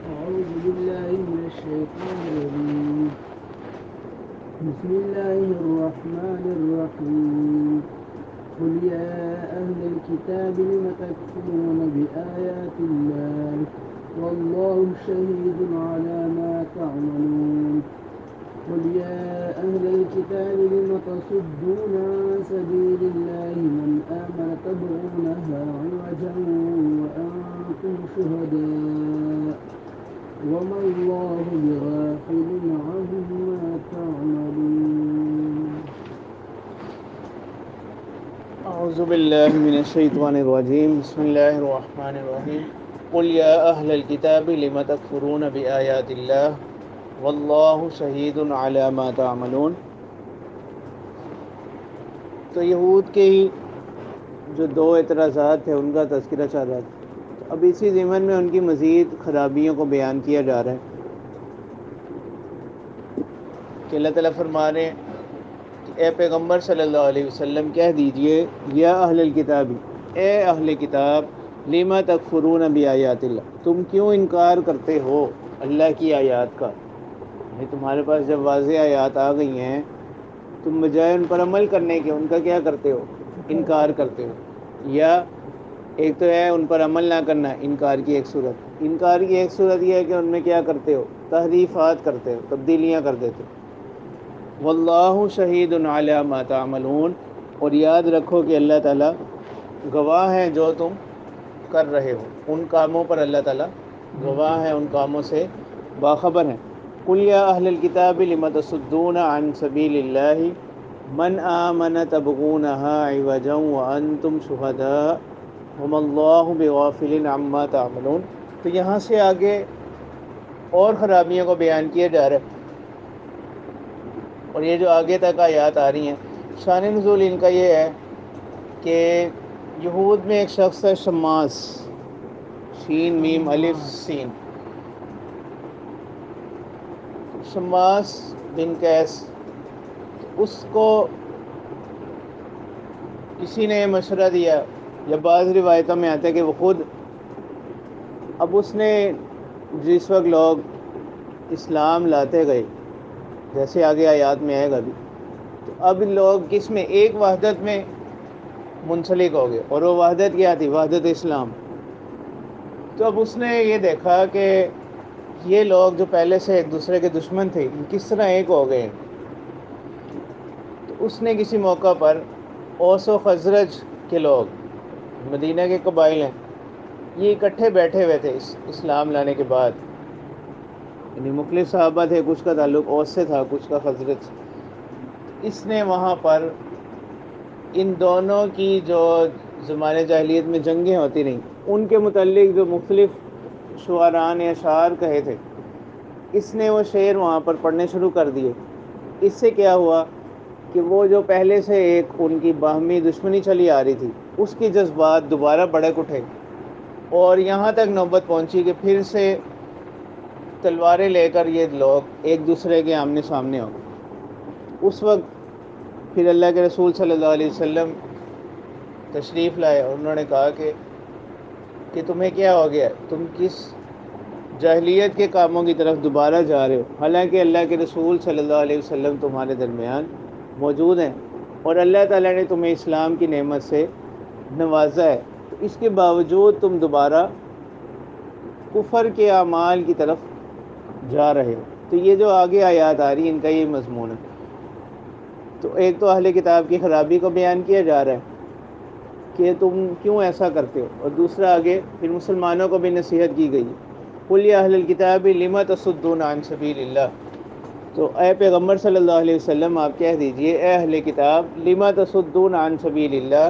أعوذ بالله من الشيطان الرجيم. بسم الله الرحمن الرحيم. قل يا أهل الكتاب لم تكفرون بآيات الله والله شهيد على ما تعملون. قل يا أهل الكتاب لم تصدون عن سبيل الله من آمن تبغونها عوجا وأنتم شهداء وما الله بغافل عما تعملون. اعوذ باللہ من الشیطان الرجیم بسم اللہ الرحمن الرحیم قل یا اہل الکتاب لم تکفرون بآیات اللہ واللہ شہید علی ما تعملون. تو یہود کے ہی جو دو اعتراضات تھے ان کا تذکرہ چل رہا تھا. اب اسی ضمن میں ان کی مزید خرابیوں کو بیان کیا جا رہا ہے کہ اللہ تعالیٰ فرما رہے ہیں کہ اے پیغمبر صلی اللہ علیہ وسلم کہہ دیجئے یا اہل الکتاب، اے اہل کتاب، لما تکفرون بآیات اللہ، تم کیوں انکار کرتے ہو اللہ کی آیات کا. تمہارے پاس جب واضح آیات آ گئی ہیں تم بجائے ان پر عمل کرنے کے ان کا کیا کرتے ہو؟ انکار کرتے ہو. یا ایک تو ہے ان پر عمل نہ کرنا، انکار کی ایک صورت. انکار کی ایک صورت یہ ہے کہ ان میں کیا کرتے ہو؟ تحریفات کرتے ہو، تبدیلیاں کر دیتے ہو. واللہ شہید علی ما تعملون، اور یاد رکھو کہ اللہ تعالیٰ گواہ ہے جو تم کر رہے ہو، ان کاموں پر اللہ تعالیٰ گواہ ہے، ان کاموں سے باخبر ہیں. قل یا اہل الکتاب لم تصدون عن سبیل اللہ من آمن تبغونها عوجا وانتم شہداء وما اللہ بغافل عما تعملون. تو یہاں سے آگے اور خرابیوں کو بیان کیا جا رہا ہے، اور یہ جو آگے تک آیات آ رہی ہیں شان نزول ان کا یہ ہے کہ یہود میں ایک شخص ہے شماس، شین میم الف سین، شماس بن قیس. اس کو کسی نے مشورہ دیا، یا بعض روایتوں میں آتا ہے کہ وہ خود، اب اس نے جس وقت لوگ اسلام لاتے گئے جیسے آگے آیات میں آئے گا بھی، تو اب لوگ کس میں؟ ایک وحدت میں منسلک ہو گئے، اور وہ وحدت کیا تھی؟ وحدت اسلام. تو اب اس نے یہ دیکھا کہ یہ لوگ جو پہلے سے ایک دوسرے کے دشمن تھے کس طرح ایک ہو گئے. تو اس نے کسی موقع پر اوس و خزرج کے لوگ، مدینہ کے قبائل ہیں، یہ اکٹھے بیٹھے ہوئے تھے اسلام لانے کے بعد. یعنی مختلف صحابہ تھے، کچھ کا تعلق اوس سے تھا، کچھ کا خزرج. اس نے وہاں پر ان دونوں کی جو زمانے جاہلیت میں جنگیں ہوتی رہیں ان کے متعلق جو مختلف شعراء نے اشعار کہے تھے، اس نے وہ شعر وہاں پر پڑھنے شروع کر دیے. اس سے کیا ہوا کہ وہ جو پہلے سے ایک ان کی باہمی دشمنی چلی آ رہی تھی اس کی جذبات دوبارہ بڑک اٹھے، اور یہاں تک نوبت پہنچی کہ پھر سے تلواریں لے کر یہ لوگ ایک دوسرے کے آمنے سامنے ہو گئے. اس وقت پھر اللہ کے رسول صلی اللہ علیہ وسلم تشریف لائے، اور انہوں نے کہا کہ تمہیں کیا ہو گیا، تم کس جاہلیت کے کاموں کی طرف دوبارہ جا رہے ہو، حالانکہ اللہ کے رسول صلی اللہ علیہ وسلم تمہارے درمیان موجود ہیں اور اللہ تعالیٰ نے تمہیں اسلام کی نعمت سے نوازا ہے، تو اس کے باوجود تم دوبارہ کفر کے اعمال کی طرف جا رہے ہو. تو یہ جو آگے آیات آ رہی ہیں ان کا یہ مضمون ہے. تو ایک تو اہل کتاب کی خرابی کو بیان کیا جا رہا ہے کہ تم کیوں ایسا کرتے ہو، اور دوسرا آگے پھر مسلمانوں کو بھی نصیحت کی گئی. قل یا اہل الکتاب لم تصدون عن سبیل اللہ، تو اے پیغمبر صلی اللہ علیہ وسلم آپ کہہ دیجئے اے اہل کتاب لم تصدون عن سبیل اللہ،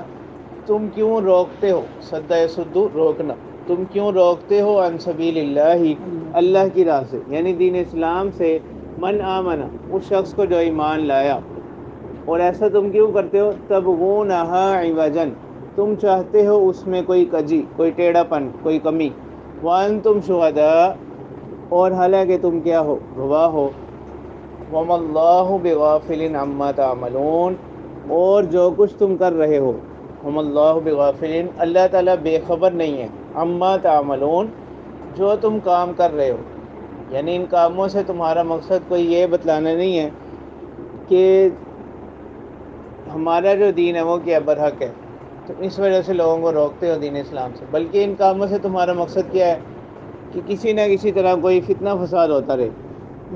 تم کیوں روکتے ہو، صد یصد روکنا، تم کیوں روکتے ہو عن سبیل اللہ اللہ کی راہ سے، یعنی دین اسلام سے، من آمن اس شخص کو جو ایمان لایا. اور ایسا تم کیوں کرتے ہو؟ تبغونہا عوجا، تم چاہتے ہو اس میں کوئی کجی، کوئی ٹیڑھا پن، کوئی کمی. وانتم شہداء، اور حالانکہ تم کیا ہو؟ گواہ ہو. وما اللہ بغافل عما تعملون، اور جو کچھ تم کر رہے ہو، وما اللہ بغافل، اللہ تعالیٰ بے خبر نہیں ہے، عما تعملون، جو تم کام کر رہے ہو، یعنی ان کاموں سے تمہارا مقصد کوئی یہ بتلانا نہیں ہے کہ ہمارا جو دین ہے وہ کیا برحق ہے، تو اس وجہ سے لوگوں کو روکتے ہو دین اسلام سے، بلکہ ان کاموں سے تمہارا مقصد کیا ہے کہ کسی نہ کسی طرح کوئی فتنہ فساد ہوتا رہے۔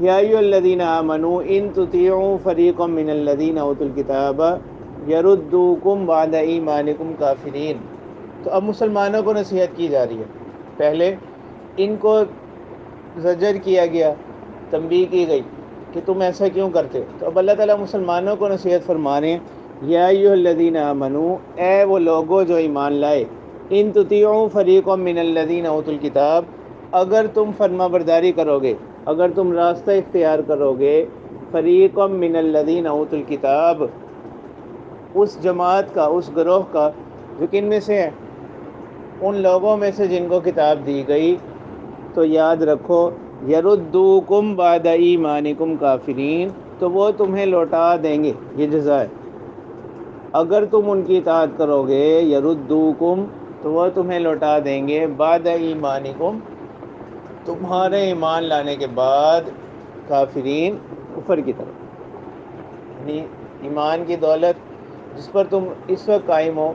یا ایھا الذین آمنوا ان تطیعوا فریقا من الذین اوتوا الکتاب یردوکم بعد ایمانکم کافرین۔ تو اب مسلمانوں کو نصیحت کی جا رہی ہے، پہلے ان کو زجر کیا گیا، تنبیہ کی گئی کہ تم ایسا کیوں کرتے، تو اب اللہ تعالیٰ مسلمانوں کو نصیحت فرما رہے ہیں، یا ایھا الذین آمنوا، اے وہ لوگوں جو ایمان لائے، ان تطیعوا فریقا من الذین اوتوا الکتاب، اگر تم فرما برداری کرو گے، اگر تم راستہ اختیار کرو گے، فریقا من الذین اوتوا الکتاب، اس جماعت کا، اس گروہ کا جو کن میں سے ہے، ان لوگوں میں سے جن کو کتاب دی گئی، تو یاد رکھو یردوکم بعد ایمانکم کافرین، تو وہ تمہیں لوٹا دیں گے، یہ جزا ہے۔ اگر تم ان کی اطاعت کرو گے، یردوکم، تو وہ تمہیں لوٹا دیں گے، بعد ایمانکم، تمہارے ایمان لانے کے بعد، کافرین، کفر کی طرف، یعنی ایمان کی دولت جس پر تم اس وقت قائم ہو،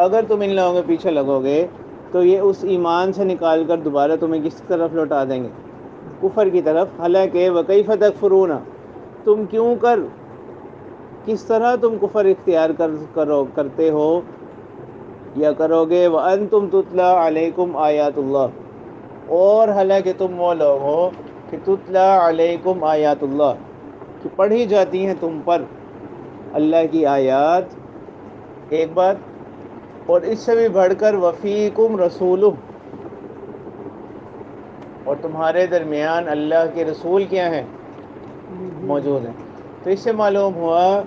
اگر تم ان لوگوں کے پیچھے لگو گے تو یہ اس ایمان سے نکال کر دوبارہ تمہیں کس طرف لوٹا دیں گے، کفر کی طرف۔ حالانکہ وَكَيْفَ تَكْفُرُونَ، تم کیوں کر، کس طرح تم کفر اختیار کرتے ہو یا کرو گے، وَأَنْتُمْ تُتْلَى عَلَيْكُمْ آیات اللہ، اور حالانکہ تم وہ لوگ ہو کہ تتلا علیکم آیات اللہ، کہ پڑھی جاتی ہیں تم پر اللہ کی آیات، ایک بات، اور اس سے بھی بڑھ کر وفیکم رسولہ، اور تمہارے درمیان اللہ کے رسول کیا ہیں، موجود ہیں۔ تو اس سے معلوم ہوا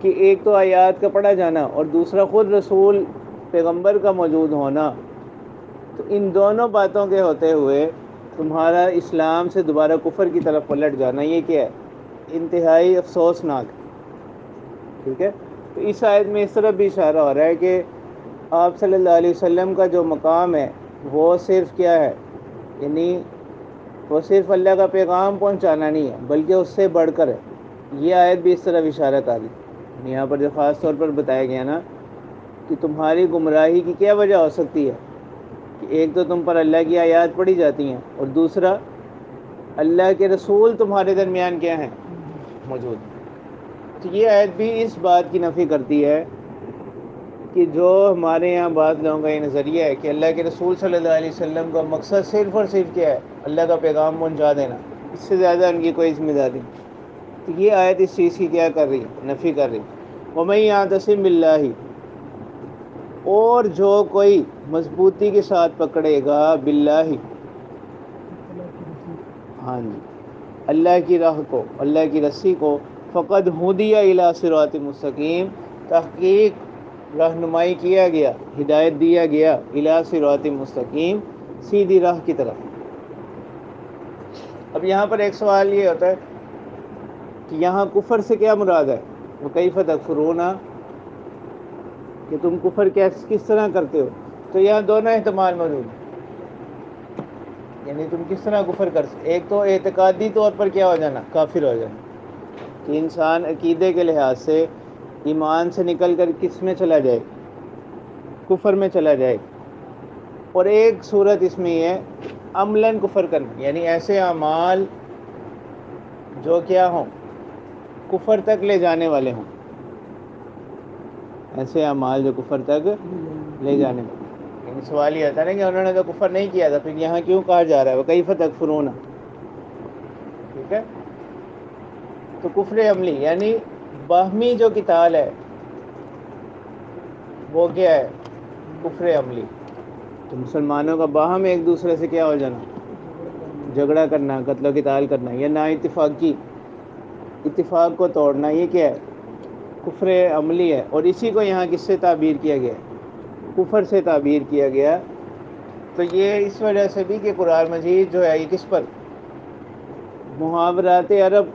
کہ ایک تو آیات کا پڑھا جانا اور دوسرا خود رسول پیغمبر کا موجود ہونا، تو ان دونوں باتوں کے ہوتے ہوئے تمہارا اسلام سے دوبارہ کفر کی طرف پلٹ جانا، یہ کیا ہے، انتہائی افسوسناک، ٹھیک ہے۔ تو اس آیت میں اس طرح بھی اشارہ ہو رہا ہے کہ آپ صلی اللہ علیہ وسلم کا جو مقام ہے وہ صرف کیا ہے، یعنی وہ صرف اللہ کا پیغام پہنچانا نہیں ہے بلکہ اس سے بڑھ کر ہے۔ یہ آیت بھی اس طرح اشارہ کر رہی ہے، یہاں پر جو خاص طور پر بتایا گیا نا کہ تمہاری گمراہی کی کیا وجہ ہو سکتی ہے، کہ ایک تو تم پر اللہ کی آیات پڑھی جاتی ہیں، اور دوسرا اللہ کے رسول تمہارے درمیان کیا ہیں، موجود ہیں۔ تو یہ آیت بھی اس بات کی نفی کرتی ہے کہ جو ہمارے یہاں بعض لوگوں کا یہ نظریہ ہے کہ اللہ کے رسول صلی اللہ علیہ وسلم کا مقصد صرف اور صرف کیا ہے، اللہ کا پیغام پہنچا دینا، اس سے زیادہ ان کی کوئی ذمہ داری نہیں۔ تو یہ آیت اس چیز کی کیا کر رہی ہے، نفی کر رہی ہے۔ وَمَن يَعْتَصِم بِاللَّهِ، اور جو کوئی مضبوطی کے ساتھ پکڑے گا، باللہ، ہاں جی، اللہ کی راہ کو، اللہ کی رسی کو، فقد ہدی الی صراط مستقیم، تحقیق رہنمائی کیا گیا، ہدایت دیا گیا، الی صراط مستقیم، سیدھی راہ کی طرف۔ اب یہاں پر ایک سوال یہ ہوتا ہے کہ یہاں کفر سے کیا مراد ہے، وَكَيْفَ تَكْفُرُونَ، کہ تم کفر کس طرح کرتے ہو، تو یہاں دونوں احتمال موجود ہیں، یعنی تم کس طرح کفر کر سکتے، ایک تو اعتقادی طور پر کیا ہو جانا، کافر ہو جانا، کہ انسان عقیدے کے لحاظ سے ایمان سے نکل کر کس میں چلا جائے، کفر میں چلا جائے، اور ایک صورت اس میں یہ ہے عملاً کفر کرنا، یعنی ایسے اعمال جو کیا ہوں، کفر تک لے جانے والے ہوں، ایسے اعمال جو کفر تک لے جانے والے۔ یعنی سوال یہ آتا ہے نا کہ انہوں نے تو کفر نہیں کیا تھا، پھر یہاں کیوں کہا جا رہا ہے وَكَيْفَ تَكْفُرُونَ، ٹھیک ہے۔ تو کفر عملی یعنی باہمی جو قتال ہے وہ کیا ہے، کفر عملی، تو مسلمانوں کا باہم ایک دوسرے سے کیا ہو جانا، جھگڑا کرنا، قتل و قتال کرنا، یا نا اتفاقی، اتفاق کو توڑنا، یہ کیا ہے، کفر عملی ہے۔ اور اسی کو یہاں کس سے تعبیر کیا گیا، کفر سے تعبیر کیا گیا۔ تو یہ اس وجہ سے بھی کہ قرآن مجید جو ہے یہ کس پر، محاورات عرب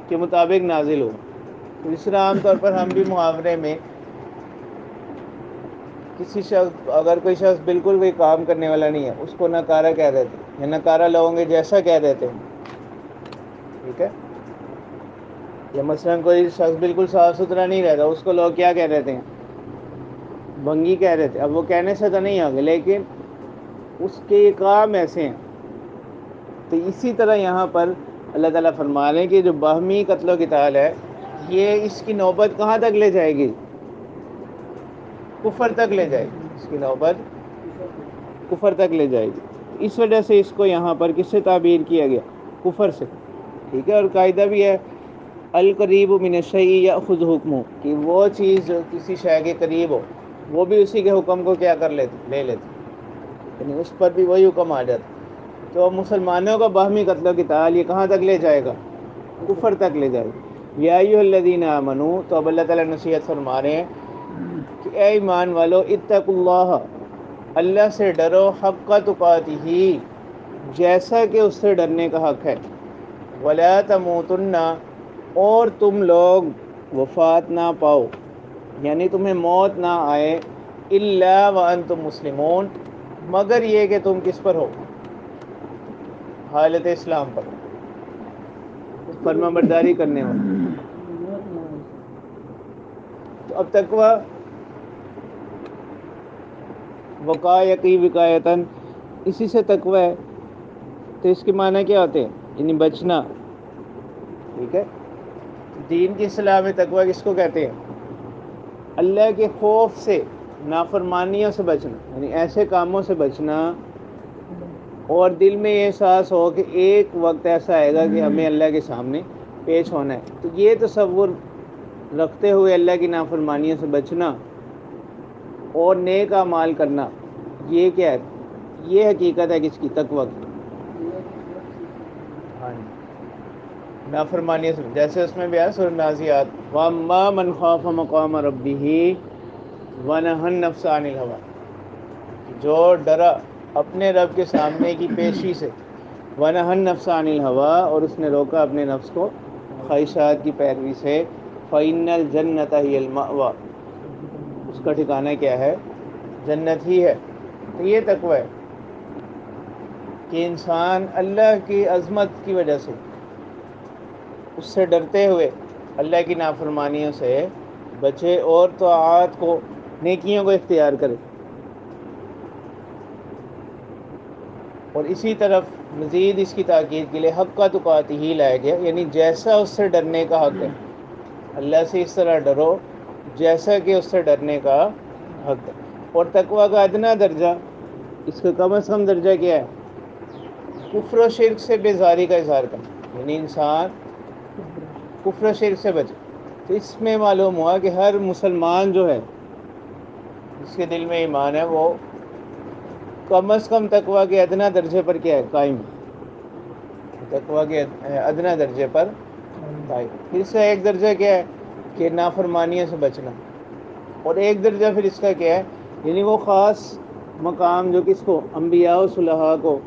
کے مطابق نازل ہو۔ تو اس طرح عام طور پر ہم بھی محاورے میں کسی شخص اگر کوئی شخص بالکل کوئی کام کرنے والا نہیں ہے اس کو ناکارہ کہہ دیتے ہیں، یا ناکارہ لوگوں کے جیسا کہہ دیتے ہیں، ٹھیک ہے. یا مثلاً کوئی شخص بالکل صاف ستھرا نہیں رہتا اس کو لوگ کیا کہہ دیتے ہیں؟ بھنگی کہہ رہے تھے. اب وہ کہنے سے تو نہیں آگے لیکن اس کے کام ایسے ہیں. تو اسی طرح یہاں پر اللہ تعالیٰ فرما رہے ہیں کہ جو باہمی قتل و قتال ہے یہ اس کی نوبت کہاں تک لے جائے گی؟ کفر تک لے جائے گی. اس کی نوبت کفر تک لے جائے گی. اس وجہ سے اس کو یہاں پر کس سے تعبیر کیا گیا؟ کفر سے. ٹھیک ہے. اور قاعدہ بھی ہے القریب من الشیء یاخذ حکمہ، کہ وہ چیز جو کسی شے کے قریب ہو وہ بھی اسی کے حکم کو کیا کر لیتی؟ لے لیتی، یعنی اس پر بھی وہی حکم آ جاتا. تو مسلمانوں کا باہمی قتل و قتال یہ کہاں تک لے جائے گا؟ کفر تک لے جائے گا. یا ایھا الذین آمنوا، تو اب اللہ تعالیٰ نصیحت فرما رہے ہیں کہ اے ایمان والو اتقوا اللہ، اللہ سے ڈرو، حق تقاتہ، جیسا کہ اس سے ڈرنے کا حق ہے. ولا تموتن، اور تم لوگ وفات نہ پاؤ، یعنی تمہیں موت نہ آئے، الا وانتم مسلمون، مگر یہ کہ تم کس پر ہو؟ حالت اسلام پر، فرما برداری کرنے والے. تو اب تقویٰ وقایتی وقایتاً، اسی سے تقویٰ ہے. تو اس کے معنی کیا ہوتے ہیں؟ یعنی بچنا. ٹھیک ہے. دین کی اصطلاح میں تقویٰ کس کو کہتے ہیں؟ اللہ کے خوف سے، نافرمانیوں سے بچنا، یعنی ایسے کاموں سے بچنا اور دل میں یہ احساس ہو کہ ایک وقت ایسا آئے گا کہ ہمیں اللہ کے سامنے پیش ہونا ہے. تو یہ تصور رکھتے ہوئے اللہ کی نافرمانیوں سے بچنا اور نیک اعمال کرنا، یہ کیا ہے؟ یہ حقیقت ہے کس کی؟ تقویٰ کی. ہاں جی. نافرمانی سے، جیسے اس میں بھی ہے سورۃ نازعات، وَأَمَّا مَنْ خَافَ مَقَامَ رَبِّهِ وَنَهَى النَّفْسَ عَنِ الْهَوَىٰ، جو ڈرا اپنے رب کے سامنے کی پیشی سے، وَنَهَى النَّفْسَ عَنِ الْهَوَىٰ، اور اس نے روکا اپنے نفس کو خواہشات کی پیروی سے، فَإِنَّ الْجَنَّةَ هِيَ الْمَأْوَىٰ، اس کا ٹھکانہ کیا ہے؟ جنت ہی ہے. تو یہ تقویٰ ہے کہ انسان اللہ کی عظمت کی وجہ سے، اس سے ڈرتے ہوئے اللہ کی نافرمانیوں سے بچے اور طاعات کو، نیکیوں کو اختیار کرے. اور اسی طرف مزید اس کی تاکید کے لیے حق تقاتہ ہی لایا گیا، یعنی جیسا اس سے ڈرنے کا حق ہے. اللہ سے اس طرح ڈرو جیسا کہ اس سے ڈرنے کا حق ہے. اور تقویٰ کا ادنا درجہ، اس کا کم از کم درجہ کیا ہے؟ کفر و شرک سے بیزاری کا اظہار کرنا، یعنی انسان کفر و شرک سے بچے. تو اس میں معلوم ہوا کہ ہر مسلمان جو ہے جس کے دل میں ایمان ہے وہ کم از کم تقویٰ کے ادنا درجے پر کیا ہے؟ قائم. تقویٰ کے ادنا درجے پر قائم. پھر اس کا ایک درجہ کیا ہے؟ کہ نافرمانیوں سے بچنا. اور ایک درجہ پھر اس کا کیا ہے؟ یعنی وہ خاص مقام جو کس کو؟ انبیاء و صلحاء کو،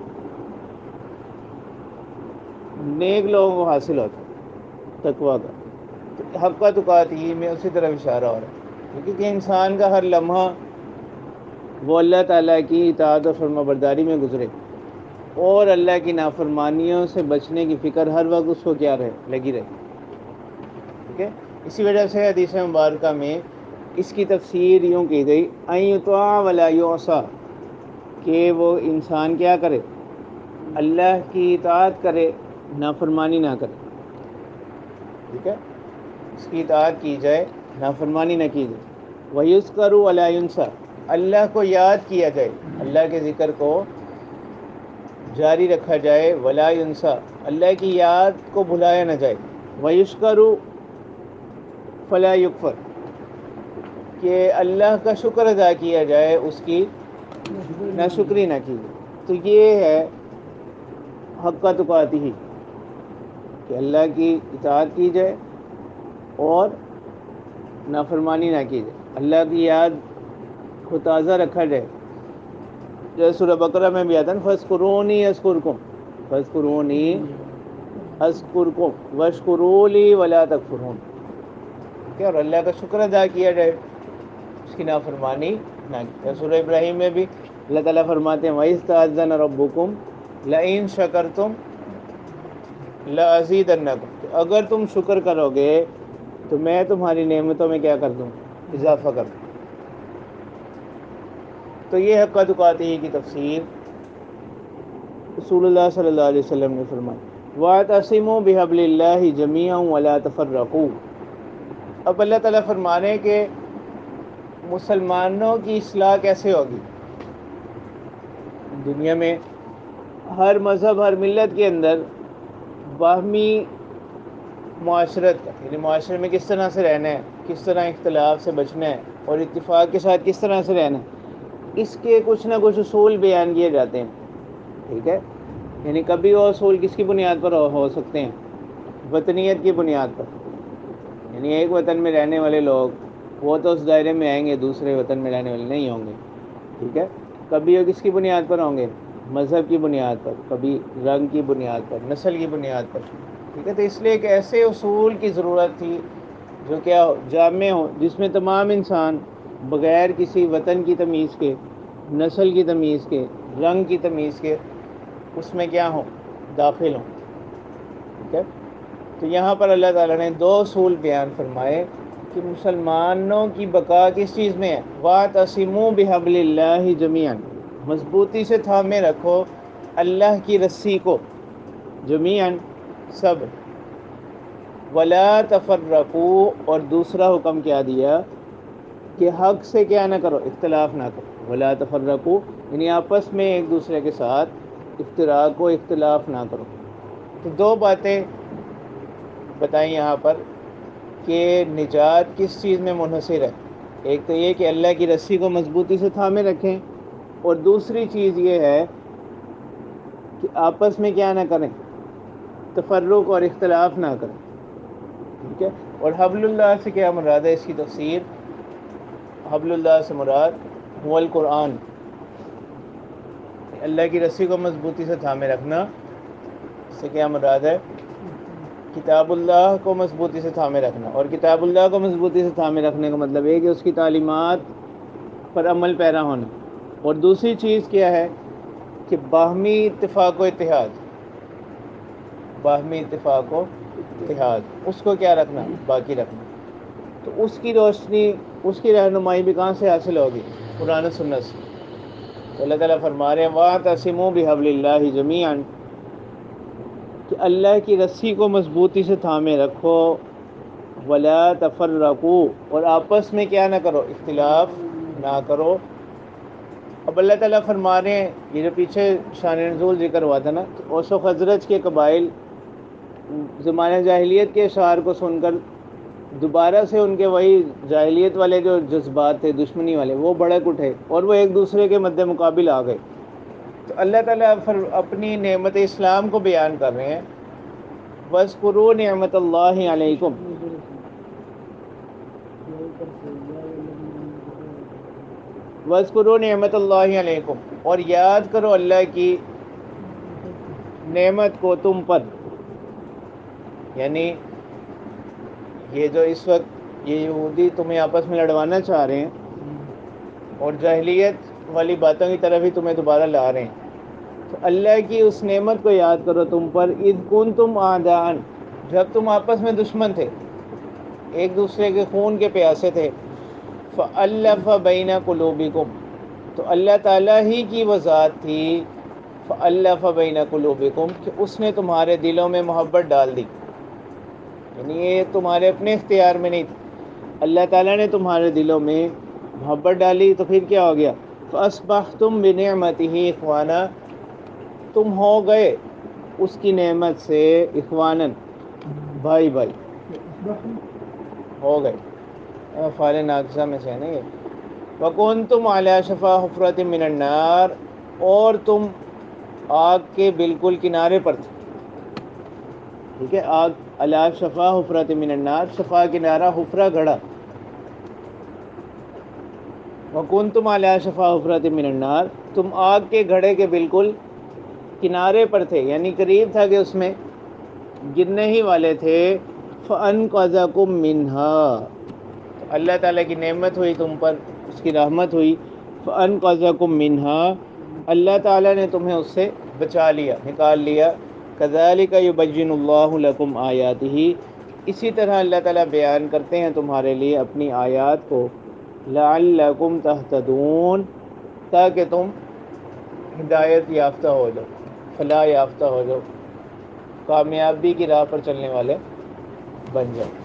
نیک لوگوں کو حاصل ہوتا ہے تقویٰ کا. حق تقاتہ میں اسی طرح اشارہ ہو رہا ہے، کیونکہ انسان کا ہر لمحہ وہ اللہ تعالیٰ کی اطاعت و فرما برداری میں گزرے اور اللہ کی نافرمانیوں سے بچنے کی فکر ہر وقت اس کو کیا رہے؟ لگی رہے. ٹھیک ہے. اسی وجہ سے حدیث مبارکہ میں اس کی تفسیر یوں کی گئی، ان یطاع ولا یعصی، کہ وہ انسان کیا کرے؟ اللہ کی اطاعت کرے، نافرمانی نہ کرے. ٹھیک ہے. اس کی اطاعت کی جائے، نافرمانی نہ کی جائے. وَيُذْكَرُ وَلَا يُنْسَى، اللہ کو یاد کیا جائے، اللہ کے ذکر کو جاری رکھا جائے. وَلَا يُنْسَى، اللہ کی یاد کو بھلایا نہ جائے. وَيُشْكَرُ فَلَا يُكْفَرُ، کہ اللہ کا شکر ادا کیا جائے، اس کی ناشکری نہ کی جائے. تو یہ ہے حق تقاتہ، کہ اللہ کی اطاعت کی جائے اور نافرمانی نہ کی جائے، اللہ کی یاد کو تازہ رکھا جائے. جیسے سورہ بقرہ میں بھی آتا ہے، فَاذْكُرُونِي أَذْكُرْكُمْ فَاذْكُرُونِي أَذْكُرْكُمْ وَاشْكُرُوا لِي وَلَا تَكْفُرُونَ. اور اللہ کا شکر ادا کیا جائے، اس کی نافرمانی نہ کیا۔ سورہ ابراہیم میں بھی اللہ تعالیٰ فرماتے ہیں وَإِذْ تَأَذَّنَ رَبُّكُمْ لَئِن شَكَرْتُمْ لَأَزِيدَنَّكُمْ، کہ اگر تم شکر کرو گے تو میں تمہاری نعمتوں میں کیا کر دوں، اضافہ کر دوں۔ تو یہ حق تقاتہ کی تفسیر رسول اللہ صلی اللہ علیہ وسلم نے فرمائی۔ وَاعْتَصِمُوا بِحَبْلِ اللَّهِ جَمِيعًا وَلَا تَفَرَّقُوا۔ اب اللہ تعالیٰ فرما رہے ہیں کہ مسلمانوں کی اصلاح کیسے ہوگی؟ دنیا میں ہر مذہب ہر ملت کے اندر باہمی معاشرت، یعنی معاشرے میں کس طرح سے رہنا ہے، کس طرح اختلاف سے بچنا ہے اور اتفاق کے ساتھ کس طرح سے رہنا ہے، اس کے کچھ نہ کچھ اصول بیان کیے جاتے ہیں، ٹھیک ہے۔ یعنی کبھی وہ اصول کس کی بنیاد پر ہو سکتے ہیں؟ وطنیت کی بنیاد پر، یعنی ایک وطن میں رہنے والے لوگ وہ تو اس دائرے میں آئیں گے، دوسرے وطن میں رہنے والے نہیں ہوں گے، ٹھیک ہے۔ کبھی وہ کس کی بنیاد پر ہوں گے؟ مذہب کی بنیاد پر، کبھی رنگ کی بنیاد پر، نسل کی بنیاد پر، ٹھیک ہے۔ تو اس لیے ایک ایسے اصول کی ضرورت تھی جو کیا جامع ہو، جس میں تمام انسان بغیر کسی وطن کی تمیز کے، نسل کی تمیز کے، رنگ کی تمیز کے اس میں کیا ہوں، داخل ہوں، ٹھیک ہے۔ تو یہاں پر اللہ تعالیٰ نے دو اصول بیان فرمائے کہ مسلمانوں کی بقا کس چیز میں ہے۔ وَاعْتَصِمُوا بِحَبْلِ اللَّهِ جَمِيعًا، مضبوطی سے تھامے رکھو اللہ کی رسی کو، جمیعاً سب، وَلَا تَفَرَّقُوا، اور دوسرا حکم کیا دیا کہ حق سے کیا نہ کرو، اختلاف نہ کرو، وَلَا تَفَرَّقُوا یعنی آپس میں ایک دوسرے کے ساتھ افتراق و اختلاف نہ کرو۔ تو دو باتیں بتائیں یہاں پر کہ نجات کس چیز میں منحصر ہے۔ ایک تو یہ کہ اللہ کی رسی کو مضبوطی سے تھامے رکھیں، اور دوسری چیز یہ ہے کہ آپس میں کیا نہ کریں، تفرق اور اختلاف نہ کریں، ٹھیک ہے۔ اور حبل اللہ سے کیا مراد ہے؟ اس کی تفسیر، حبل اللہ سے مراد هو القرآن، اللہ کی رسی کو مضبوطی سے تھامے رکھنا، اس سے کیا مراد ہے؟ کتاب اللہ کو مضبوطی سے تھامے رکھنا، اور کتاب اللہ کو مضبوطی سے تھامے رکھنے کا مطلب یہ کہ اس کی تعلیمات پر عمل پیرا ہونا، اور دوسری چیز کیا ہے کہ باہمی اتفاق و اتحاد، باہمی اتفاق و اتحاد، اس کو کیا رکھنا، باقی رکھنا۔ تو اس کی روشنی، اس کی رہنمائی بھی کہاں سے حاصل ہوگی؟ قرآن و سنت سے۔ تو اللہ تعالیٰ فرما رہے ہیں وَاعْتَصِمُوا بِحَبْلِ اللَّهِ جَمِيعًا، کہ اللہ کی رسی کو مضبوطی سے تھامے رکھو، وَلَا تَفَرَّقُوا اور آپس میں کیا نہ کرو، اختلاف نہ کرو۔ اب اللہ تعالیٰ فرما رہے ہیں، یہ جو پیچھے شان نزول ذکر ہوا تھا نا، کہ اوس و خزرج کے قبائل زمانہ جاہلیت کے اشعار کو سن کر دوبارہ سے ان کے وہی جاہلیت والے جو جذبات تھے، دشمنی والے، وہ بھڑک اٹھے اور وہ ایک دوسرے کے مد مقابل آ گئے۔ تو اللہ تعالیٰ اپنی نعمت اسلام کو بیان کر رہے ہیں، وَاذْكُرُوا نِعْمَتَ اللَّهِ عَلَيْكُمْ، وَاذْكُرُوا نِعْمَتَ اللَّهِ عَلَيْكُمْ، اور یاد کرو اللہ کی نعمت کو تم پر، یعنی یہ جو اس وقت یہ یہودی تمہیں آپس میں لڑوانا چاہ رہے ہیں اور جاہلیت والی باتوں کی طرف ہی تمہیں دوبارہ لا رہے ہیں، تو اللہ کی اس نعمت کو یاد کرو تم پر، اذ کنتم اعداء، جب تم آپس میں دشمن تھے، ایک دوسرے کے خون کے پیاسے تھے، فألف بین قلوبکم، تو اللہ تعالیٰ ہی کی وہ ذات تھی، فألف بین قلوبکم، کہ اس نے تمہارے دلوں میں محبت ڈال دی، یعنی یہ تمہارے اپنے اختیار میں نہیں تھا، اللہ تعالیٰ نے تمہارے دلوں میں محبت ڈالی، تو پھر کیا ہو گیا؟ فأصبحتم بنعمتہ اخوانا، تم ہو گئے اس کی نعمت سے اخواناً، بھائی بھائی ہو گئے، فعل ناقصہ میں سے ہے نا یہ۔ وَكُنْتُمْ عَلَى شَفَا حُفْرَةٍ مِّنَ النَّارِ، اور تم آگ کے بالکل کنارے پر تھے، ٹھیک ہے۔ آگ علی شفا حفرۃ من النار، شفا کنارہ، حفرہ گڑھا، وَكُنْتُمْ عَلَى شَفَا حُفْرَةٍ مِّنَ النَّارِ، تم آگ کے گڑھے کے بالکل کنارے پر تھے، یعنی قریب تھا کہ اس میں گرنے ہی والے تھے، فَأَنْقَذَكُم مِّنْهَا، اللہ تعالیٰ کی نعمت ہوئی تم پر، اس کی رحمت ہوئی، فَأَنْقَذَكُم مِّنْهَا، اللہ تعالیٰ نے تمہیں اس سے بچا لیا، نکال لیا. كَذَلِكَ يُبَيِّنُ اللَّهُ لَكُمْ آيَاتِهِ، اسی طرح اللہ تعالیٰ بیان کرتے ہیں تمہارے لیے اپنی آیات کو. لَعَلَّكُمْ تَهْتَدُونَ، تاکہ تم ہدایت یافتہ ہو جاؤ، فلاح یافتہ ہو جاؤ، کامیابی کی راہ پر چلنے والے بن جاؤ.